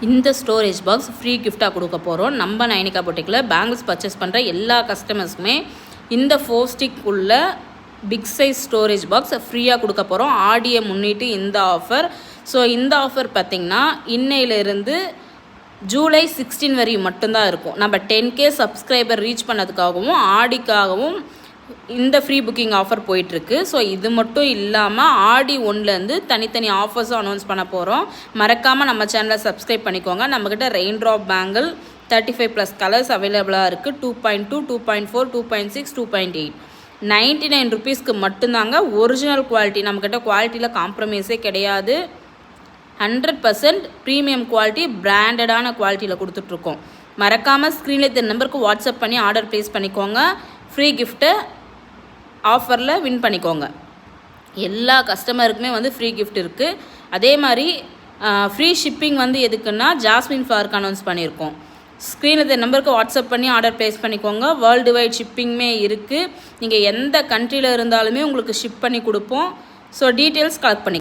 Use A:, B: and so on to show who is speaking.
A: இந்த storage box free கிஃப்டாக கொடுக்க போகிறோம். நம்ம நைனிகா பொட்டிக்கில் பேங்கிள்ஸ் பர்ச்சேஸ் பண்ணுற எல்லா கஸ்டமர்ஸுக்குமே இந்த 4 ஸ்டிக் உள்ள பிக் சைஸ் ஸ்டோரேஜ் பாக்ஸ் ஃப்ரீயாக கொடுக்க போகிறோம். ஆடியை முன்னிட்டு இந்த ஆஃபர். ஸோ இந்த ஆஃபர் பார்த்திங்கன்னா இன்னையிலேருந்து ஜூலை 16 வரையும் மட்டும்தான் இருக்கும். நம்ம 10K சப்ஸ்கிரைபர் ரீச் பண்ணதுக்காகவும் ஆடிக்காகவும் இந்த ஃப்ரீ புக்கிங் ஆஃபர் போயிட்டுருக்கு. ஸோ இது மட்டும் இல்லாமல் ஆடி 1லேருந்து தனித்தனி ஆஃபர்ஸும் அனௌன்ஸ் பண்ண போகிறோம். மறக்காமல் நம்ம சேனலை சப்ஸ்கிரைப் பண்ணிக்கோங்க. நம்மக்கிட்ட ரெயின் ட்ராப் பேங்கிள் 35+ கலர்ஸ் அவைலபிளாக இருக்குது. 2.2, 2.4, 2.6, 2.8 99 ருபீஸ்க்கு மட்டும்தாங்க. ஒரிஜினல் குவாலிட்டி, நம்மக்கிட்ட குவாலிட்டியில் காம்ப்ரமைஸே கிடையாது. 100% ப்ரீமியம் குவாலிட்டி, பிராண்டடான குவாலிட்டியில் கொடுத்துட்ருக்கோம். மறக்காமல் ஸ்க்ரீனில் இந்த நம்பருக்கு வாட்ஸ்அப் பண்ணி ஆர்டர் ப்ளேஸ் பண்ணிக்கோங்க. ஃப்ரீ கிஃப்ட்டை ஆஃபரில் வின் பண்ணிக்கோங்க. எல்லா கஸ்டமருக்குமே ஃப்ரீ கிஃப்ட் இருக்குது. அதே மாதிரி ஃப்ரீ ஷிப்பிங் எதுக்குன்னா ஜாஸ்மின் ஃப்ளவருக்கு அனௌன்ஸ் பண்ணியிருக்கோம். ஸ்க்ரீனில் இந்த நம்பருக்கு வாட்ஸ்அப் பண்ணி ஆர்டர் ப்ளேஸ் பண்ணிக்கோங்க. வேர்ல்டு வைட் ஷிப்பிங்குமே இருக்குது. நீங்கள் எந்த கண்ட்ரியில் இருந்தாலுமே உங்களுக்கு ஷிப் பண்ணி கொடுப்போம். ஸோ டீட்டெயில்ஸ் கலெக்ட் பண்ணி